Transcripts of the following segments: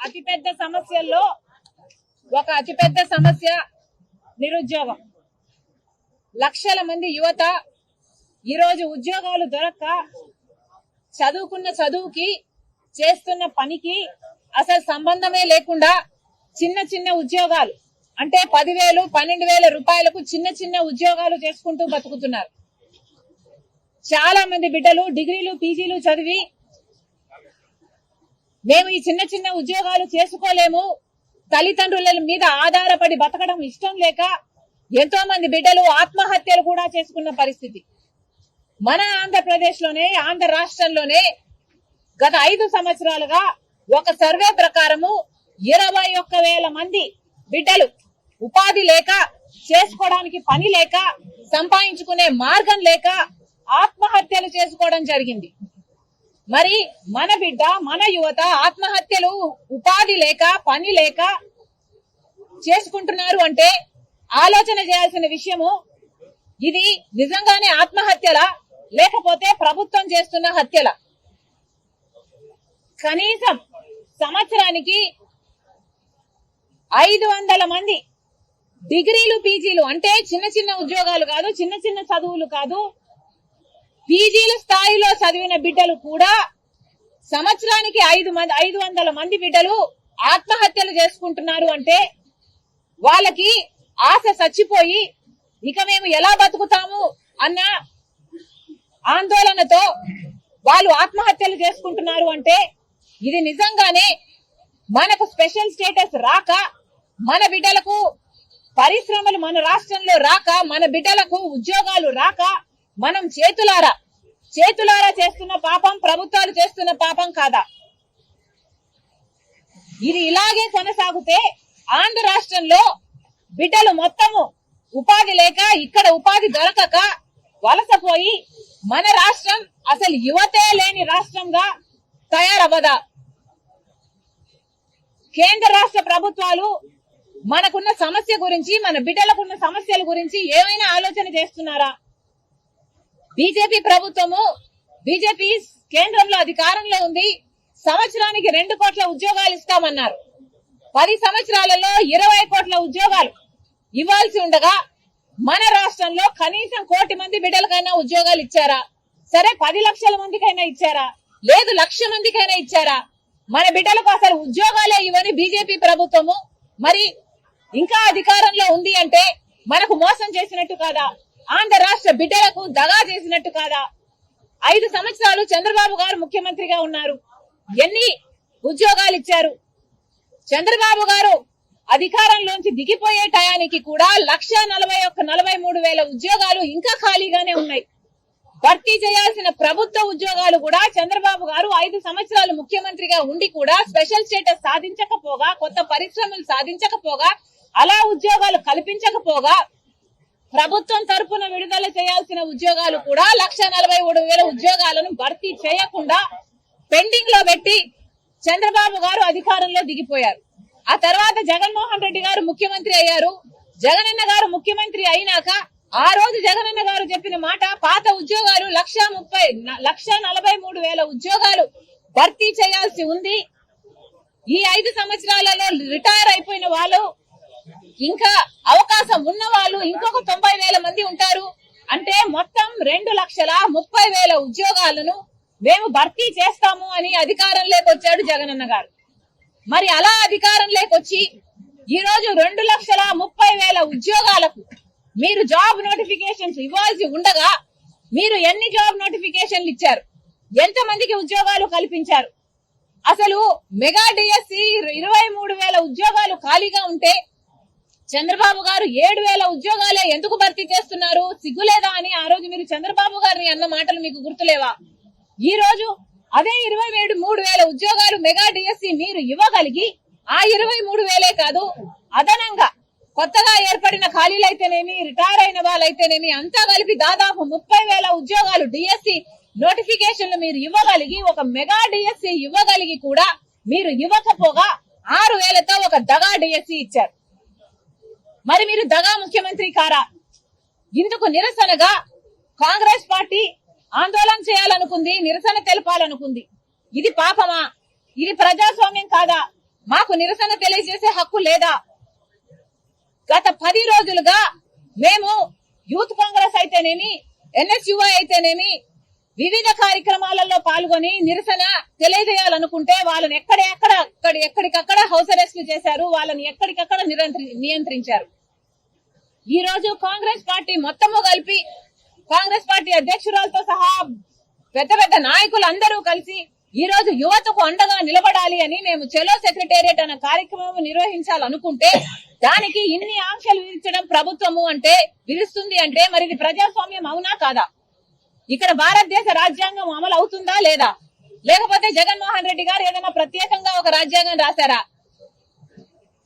అతిపెద్ద సమస్యల్లో ఒక అతిపెద్ద సమస్య నిరుద్యోగం. లక్షల మంది యువత ఈరోజు ఉద్యోగాలు దొరక్క చదువుకున్న చదువుకి చేస్తున్న పనికి అసలు సంబంధమే లేకుండా చిన్న చిన్న ఉద్యోగాలు అంటే 10,000, 12,000 రూపాయలకు చిన్న చిన్న ఉద్యోగాలు చేసుకుంటూ బతుకుతున్నారు. చాలా మంది బిడ్డలు డిగ్రీలు పీజీలు చదివి మేము ఈ చిన్న చిన్న ఉద్యోగాలు చేసుకోలేము, తల్లిదండ్రుల మీద ఆధారపడి బతకడం ఇష్టం లేక ఎంతో మంది బిడ్డలు ఆత్మహత్యలు కూడా చేసుకున్న పరిస్థితి మన ఆంధ్రప్రదేశ్ లోనే, ఆంధ్ర రాష్ట్రంలోనే గత 5 సంవత్సరాలుగా ఒక సర్వే ప్రకారము 21,000 మంది బిడ్డలు ఉపాధి లేక, చేసుకోవడానికి పని లేక, సంపాదించుకునే మార్గం లేక ఆత్మహత్యలు చేసుకోవడం జరిగింది. మరి మన బిడ్డ, మన యువత ఆత్మహత్యలు ఉపాధి లేక, పని లేక చేసుకుంటున్నారు అంటే ఆలోచన చేయాల్సిన విషయము, ఇది నిజంగానే ఆత్మహత్యల లేకపోతే ప్రభుత్వం చేస్తున్న హత్యల? కనీసం సంవత్సరానికి 500 మంది డిగ్రీలు పీజీలు అంటే చిన్న చిన్న ఉద్యోగాలు కాదు, చిన్న చిన్న చదువులు కాదు, పీజీల స్థాయిలో చదివిన బిడ్డలు కూడా సంవత్సరానికి 500 మంది బిడ్డలు ఆత్మహత్యలు చేసుకుంటున్నారు అంటే వాళ్ళకి ఆశ చచ్చిపోయి ఇక మేము ఎలా బతుకుతాము అన్న ఆందోళనతో వాళ్ళు ఆత్మహత్యలు చేసుకుంటున్నారు అంటే ఇది నిజంగానే మనకు స్పెషల్ స్టేటస్ రాక, మన బిడ్డలకు పరిశ్రమలు మన రాష్ట్రంలో రాక, మన బిడ్డలకు ఉద్యోగాలు రాక మనం చేతులారా చేస్తున్న పాపం ప్రభుత్వాలు చేస్తున్న పాపం కాదా? ఇది ఇలాగే కొనసాగితే ఆంధ్ర రాష్ట్రంలో బిడ్డలు మొత్తము ఉపాధి లేక, ఇక్కడ ఉపాధి దొరకక వలసపోయి మన రాష్ట్రం అసలు యువతే లేని రాష్ట్రంగా తయారవ్వదా? కేంద్ర రాష్ట్ర ప్రభుత్వాలు మనకున్న సమస్య గురించి, మన బిడ్డలకున్న సమస్యల గురించి ఏమైనా ఆలోచన చేస్తున్నారా? బీజేపీ ప్రభుత్వము, బీజేపీ కేంద్రంలో అధికారంలో ఉంది, సంవత్సరానికి 2 కోట్ల ఉద్యోగాలు ఇస్తామన్నారు. 10 సంవత్సరాలలో 20 కోట్ల ఉద్యోగాలు ఇవ్వాల్సి ఉండగా మన రాష్ట్రంలో కనీసం 1 కోటి మంది బిడ్డలకైనా ఉద్యోగాలు ఇచ్చారా? సరే 10 లక్షల మందికైనా ఇచ్చారా? లేదు 1,00,000 మందికైనా ఇచ్చారా? మన బిడ్డలకు అసలు ఉద్యోగాలే ఇవ్వని బీజేపీ ప్రభుత్వము మరి ఇంకా అధికారంలో ఉంది అంటే మనకు మోసం చేసినట్టు కాదా? ఆంధ్ర రాష్ట్ర బిడ్డలకు దగా చేసినట్టు కాదా? 5 సంవత్సరాలు చంద్రబాబు గారు ముఖ్యమంత్రిగా ఉన్నారు. ఎన్ని ఉద్యోగాలు ఇచ్చారు? చంద్రబాబు గారు అధికారంలోంచి దిగిపోయే టయానికి కూడా 1,41,43,000 ఉద్యోగాలు ఇంకా ఖాళీగానే ఉన్నాయి. భర్తీ చేయాల్సిన ప్రభుత్వ ఉద్యోగాలు కూడా చంద్రబాబు గారు 5 సంవత్సరాలు ముఖ్యమంత్రిగా ఉండి కూడా స్పెషల్ స్టేటస్ సాధించకపోగా, కొత్త పరిశ్రమలు సాధించకపోగా, అలా ఉద్యోగాలు కల్పించకపోగా ప్రభుత్వం తరపున విడుదల చేయాల్సిన ఉద్యోగాలు కూడా 1,43,000 ఉద్యోగాలను భర్తీ చేయకుండా పెండింగ్ లో పెట్టి చంద్రబాబు గారు అధికారంలో దిగిపోయారు. ఆ తర్వాత జగన్మోహన్ రెడ్డి గారు ముఖ్యమంత్రి అయ్యారు. జగనన్న గారు ముఖ్యమంత్రి అయినాక ఆ రోజు జగనన్న గారు చెప్పిన మాట, పాత ఉద్యోగాలు 1,43,000 ఉద్యోగాలు భర్తీ చేయాల్సి ఉంది. ఈ 5 సంవత్సరాలలో రిటైర్ అయిపోయిన వాళ్ళు, ఇంకా అవకాశం ఉన్న వాళ్ళు ఇంకొక 90,000 మంది ఉంటారు. అంటే మొత్తం 2,30,000 ఉద్యోగాలను మేము భర్తీ చేస్తాము అని అధికారంలోకి వచ్చాడు జగనన్న గారు. మరి అలా అధికారంలోకి వచ్చి ఈ రోజు 2,30,000 ఉద్యోగాలకు మీరు జాబ్ నోటిఫికేషన్స్ ఇవ్వాల్సి ఉండగా మీరు ఎన్ని జాబ్ నోటిఫికేషన్లు ఇచ్చారు? ఎంతమందికి ఉద్యోగాలు కల్పించారు? అసలు మెగా డిఎస్సి 23,000 ఉద్యోగాలు ఖాళీగా ఉంటే చంద్రబాబు గారు 7,000 ఉద్యోగాలే ఎందుకు భర్తీ చేస్తున్నారు? సిగ్గులేదా అని ఆ రోజు మీరు చంద్రబాబు గారిని అన్న మాటలు మీకు గుర్తులేవా? ఈ రోజు అదే 23,000 ఉద్యోగాలు మెగా డిఎస్సి మీరు ఇవ్వగలిగి ఆ 23,000 కాదు, అదనంగా కొత్తగా ఏర్పడిన ఖాళీలైతేనేమి, రిటైర్ అయిన వాళ్ళైతేనేమి అంతా కలిపి దాదాపు 30,000 ఉద్యోగాలు డిఎస్సి నోటిఫికేషన్లు మీరు ఇవ్వగలిగి, ఒక మెగా డిఎస్సి ఇవ్వగలిగి కూడా మీరు ఇవ్వకపోగా 6,000తో ఒక దగా డిఎస్సి ఇచ్చారు. మరి మీరు దగా ముఖ్యమంత్రి కారా? ఇందుకు నిరసనగా కాంగ్రెస్ పార్టీ ఆందోళన చేయాలనుకుంది, నిరసన తెలపాలనుకుంది. ఇది పాపమా? ఇది ప్రజాస్వామ్యం కాదా? మాకు నిరసన తెలియజేసే హక్కు లేదా? గత 10 రోజులుగా మేము యూత్ కాంగ్రెస్ అయితేనేమి, NSUI అయితేనేమి వివిధ కార్యక్రమాలలో పాల్గొని నిరసన తెలియజేయాలనుకుంటే వాళ్ళని ఎక్కడికక్కడ హౌస్ అరెస్టులు చేశారు, వాళ్ళని ఎక్కడికక్కడ నియంత్రించారు. ఈ రోజు కాంగ్రెస్ పార్టీ మొత్తము కలిపి, కాంగ్రెస్ పార్టీ అధ్యక్షురాలతో సహా పెద్ద పెద్ద నాయకులు అందరూ కలిసి ఈ రోజు యువతకు అండగా నిలబడాలి అని మేము చలో సెక్రటేరియట్ అనే కార్యక్రమం నిర్వహించాలనుకుంటే దానికి ఇన్ని ఆంక్షలు విధించడం ప్రభుత్వము అంటే విధిస్తుంది అంటే మరి ఇది ప్రజాస్వామ్యం అవునా కాదా? ఇక్కడ భారతదేశ రాజ్యాంగం అమలు అవుతుందా లేదా? లేకపోతే జగన్మోహన్ రెడ్డి గారు ఏదైనా ప్రత్యేకంగా ఒక రాజ్యాంగం రాశారా?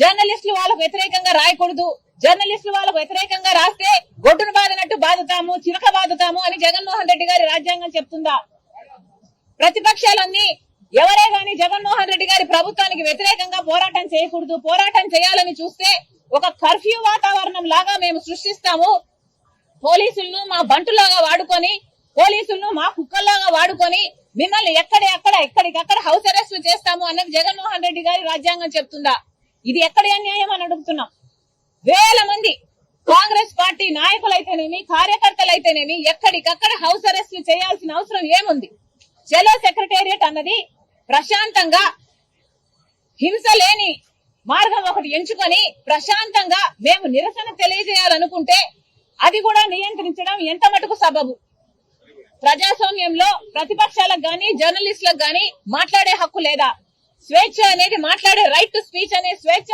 జర్నలిస్టులు వాళ్ళకు వ్యతిరేకంగా రాయకూడదు, జర్నలిస్టులు వాళ్ళకు వ్యతిరేకంగా రాస్తే గొడ్డును బాధినట్టు బాధుతాము, చిలక బాధుతాము అని జగన్మోహన్ రెడ్డి గారి రాజ్యాంగం చెప్తుందా? ప్రతిపక్షాలన్నీ ఎవరే గాని జగన్మోహన్ రెడ్డి గారి ప్రభుత్వానికి వ్యతిరేకంగా పోరాటం చేయకూడదు, పోరాటం చేయాలని చూస్తే ఒక కర్ఫ్యూ వాతావరణం లాగా మేము సృష్టిస్తాము, పోలీసులను మా బంటులాగా వాడుకొని, పోలీసులను మా కుక్కల్లాగా వాడుకొని మిమ్మల్ని ఎక్కడికక్కడ హౌస్ అరెస్టులు చేస్తాము అన్నది జగన్మోహన్ రెడ్డి గారి రాజ్యాంగం చెప్తుందా? ఇది ఎక్కడి అన్యాయం అని అడుగుతున్నాం. వేల మంది కాంగ్రెస్ పార్టీ నాయకులైతేనేమి, కార్యకర్తలైతేనేమి ఎక్కడికక్కడ హౌస్ అరెస్టులు చేయాల్సిన అవసరం ఏముంది? చలో సెక్రటేరియట్ అన్నది ప్రశాంతంగా హింస లేని మార్గం ఒకటి ఎంచుకొని ప్రశాంతంగా మేము నిరసన తెలియజేయాలనుకుంటే అది కూడా నియంత్రించడం ఎంత మటుకు సబబు? ప్రజాస్వామ్యంలో ప్రతిపక్షాలకు గాని జర్నలిస్టులకు గాని మాట్లాడే హక్కు లేదా? స్వేచ్ఛ అనేది, మాట్లాడే రైట్ టు స్పీచ్ అనే స్వేచ్ఛ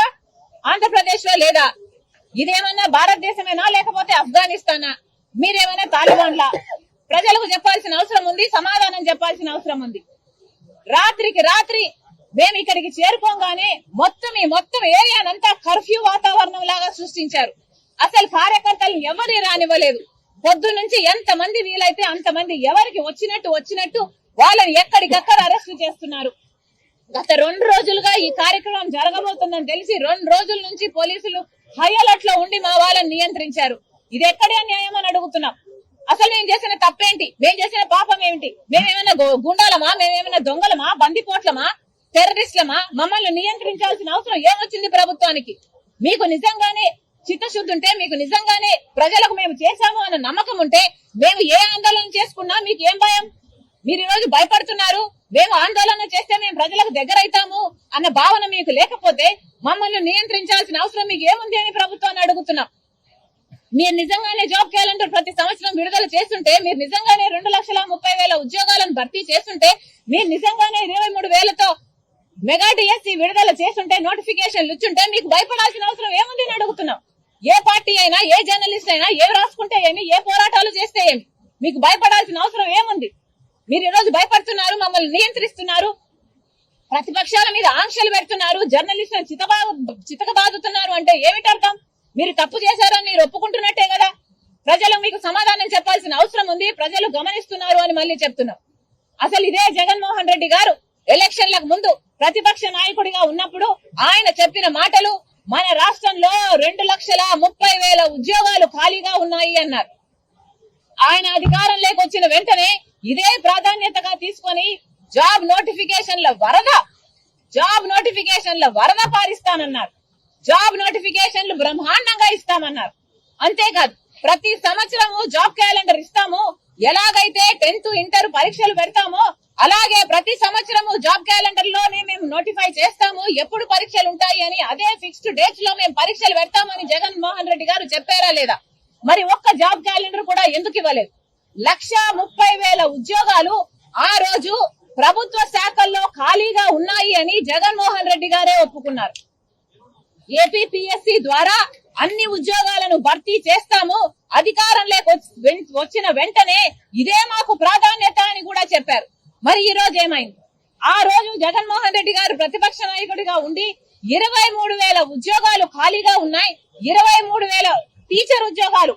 ఆంధ్రప్రదేశ్ లో లేదా? ఇదేమన్నా భారతదేశమేనా లేకపోతే ఆఫ్ఘనిస్తానా? మీరేమైనా తాలిబాన్లా? ప్రజలకు చెప్పాల్సిన అవసరం ఉంది, సమాధానం చెప్పాల్సిన అవసరం ఉంది. రాత్రికి రాత్రి మేము ఇక్కడికి చేరుకోగానే మొత్తం ఏరియానంతా కర్ఫ్యూ వాతావరణం లాగా సృష్టించారు. అసలు కార్యకర్తలు ఎవరి రానివ్వలేదు. పొద్దు నుంచి ఎంతమంది వీలైతే అంతమంది ఎవరికి వచ్చినట్టు వాళ్ళని ఎక్కడికక్కడ అరెస్టు చేస్తున్నారు. గత 2 రోజులుగా ఈ కార్యక్రమం జరగబోతుందని తెలిసి 2 రోజుల నుంచి పోలీసులు హై అలర్ట్ లో ఉండి మా వాళ్ళని నియంత్రించారు. ఇది ఎక్కడి అన్యాయం అని అడుగుతున్నాం. అసలు మేము చేసిన తప్పేంటి? మేము చేసిన పాపం ఏమిటి? మేమేమైనా గుండాలమా? మేమేమైనా దొంగలమా? బందిపోట్లమా? టెర్రరిస్టులమా? మమ్మల్ని నియంత్రించాల్సిన అవసరం ఏమొచ్చింది ప్రభుత్వానికి? మీకు నిజంగానే చిత్తశుద్ధి ఉంటే, మీకు నిజంగానే ప్రజలకు మేము చేశాము అన్న నమ్మకం ఉంటే మేము ఏ ఆందోళన చేసుకున్నా మీకు ఏం భయం? మీరు ఈ రోజు భయపడుతున్నారు. మేము ఆందోళన చేస్తే మేము ప్రజలకు దగ్గర అవుతాము అన్న భావన మీకు లేకపోతే మమ్మల్ని నియంత్రించాల్సిన అవసరం మీకు ఏముంది అని ప్రభుత్వాన్ని అడుగుతున్నాం. మీరు నిజంగానే జాబ్ క్యాలెండర్ ప్రతి సంవత్సరం విడుదల చేస్తుంటే, మీరు నిజంగానే 2,30,000 ఉద్యోగాలను భర్తీ చేస్తుంటే, మీరు నిజంగానే 23,000తో మెగా డిఎస్సి విడుదల చేస్తుంటే, నోటిఫికేషన్లు ఇచ్చుంటే మీకు భయపడాల్సిన అవసరం ఏముంది అని అడుగుతున్నాం. ఏ పార్టీ అయినా, ఏ జర్నలిస్ట్ అయినా ఏ రాసుకుంటే ఏమి, ఏ పోరాటాలు చేస్తే ఏమి, మీకు భయపడాల్సిన అవసరం ఏముంది? మీరు ఈ రోజు భయపడుతున్నారు, మమ్మల్ని నియంత్రిస్తున్నారు, ప్రతిపక్షాల మీద ఆంక్షలు పెడుతున్నారు, జర్నలిస్టులను చితకబాదుతున్నారు అంటే ఏమిటి అర్థం? మీరు తప్పు చేశారని మీరు ఒప్పుకుంటున్నట్టే కదా. ప్రజలు మీకు సమాధానం చెప్పాల్సిన అవసరం ఉంది. ప్రజలు గమనిస్తున్నారు అని మళ్ళీ చెప్తున్నాం. అసలు ఇదే జగన్మోహన్ రెడ్డి గారు ఎలక్షన్లకు ముందు ప్రతిపక్ష నాయకుడిగా ఉన్నప్పుడు ఆయన చెప్పిన మాటలు, మన రాష్ట్రంలో 2,30,000 ఉద్యోగాలు ఖాళీగా ఉన్నాయి అన్నారు. ఆయన అధికారంలోకి వచ్చిన వెంటనే ఇదే ప్రాధాన్యతగా తీసుకొని జాబ్ నోటిఫికేషన్ల వరద పారిస్తానన్నారు. జాబ్ నోటిఫికేషన్లు బ్రహ్మాండంగా ఇస్తామన్నారు. అంతేకాదు, ప్రతి సంవత్సరము జాబ్ క్యాలెండర్ ఇస్తాము. ఎలాగైతే 10th ఇంటర్ పరీక్షలు పెడతామో అలాగే ప్రతి సంవత్సరము జాబ్ క్యాలెండర్ లోనే మేము నోటిఫై చేస్తాము ఎప్పుడు పరీక్షలు ఉంటాయి అని. అదే ఫిక్స్డ్ డేట్స్ లో మేము పరీక్షలు పెడతామని జగన్మోహన్ రెడ్డి గారు చెప్పారా లేదా? మరి ఒక్క జాబ్ క్యాలెండర్ కూడా ఎందుకు ఇవ్వలేదు? 1,30,000 ఉద్యోగాలు ఆ రోజు ప్రభుత్వ శాఖల్లో ఖాళీగా ఉన్నాయి అని జగన్మోహన్ రెడ్డి గారే ఒప్పుకున్నారు. ఏపీపీఎస్సీ ద్వారా అన్ని ఉద్యోగాలను భర్తీ చేస్తాము, అధికారంలోకి వచ్చిన వెంటనే ఇదే మాకు ప్రాధాన్యత అని కూడా చెప్పారు. మరి ఈ రోజు ఏమైంది? ఆ రోజు జగన్మోహన్ రెడ్డి గారు ప్రతిపక్ష నాయకుడిగా ఉండి 23,000 ఉద్యోగాలు ఖాళీగా ఉన్నాయి, 23,000 టీచర్ ఉద్యోగాలు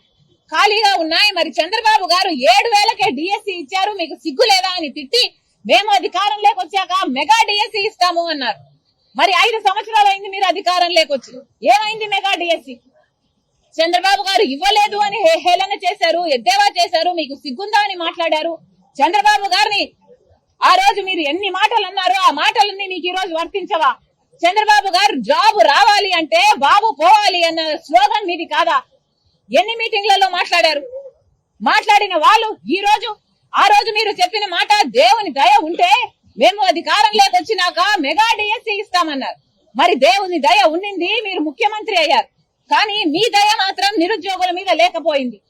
ఖాళీగా ఉన్నాయి. మరి చంద్రబాబు గారు 7,000కే డిఎస్సి ఇచ్చారు, మీకు సిగ్గు లేదా అని తిట్టి, మేము అధికారంలోకి వచ్చాక మెగా డిఎస్సి ఇస్తాము అన్నారు. మరి 5 సంవత్సరాలు అయింది మీరు అధికారంలోకి వచ్చి, ఏమైంది మెగా డిఎస్సి? చంద్రబాబు గారు ఇవ్వలేదు అని హేళన చేశారు, ఎద్దేవా చేశారు, మీకు సిగ్గుందా అని మాట్లాడారు. చంద్రబాబు గారిని ఆ రోజు మీరు ఎన్ని మాటలు అన్నారో ఆ మాటలన్నీ మీకు ఈ రోజు వర్తించవా? చంద్రబాబు గారు జాబ్ రావాలి అంటే బాబు పోవాలి అన్న స్లోగన్ మీది కాదా? ఎన్ని మీటింగ్లలో మాట్లాడారు? మాట్లాడిన వాళ్ళు ఆ రోజు మీరు చెప్పిన మాట దేవుని దయ ఉంటే మేము అధికారంలోకి వచ్చినాక మెగా డిఎస్సీ ఇస్తామన్నారు. మరి దేవుని దయ ఉండింది, మీరు ముఖ్యమంత్రి అయ్యారు. కానీ మీ దయ మాత్రం నిరుద్యోగుల మీద లేకపోయింది.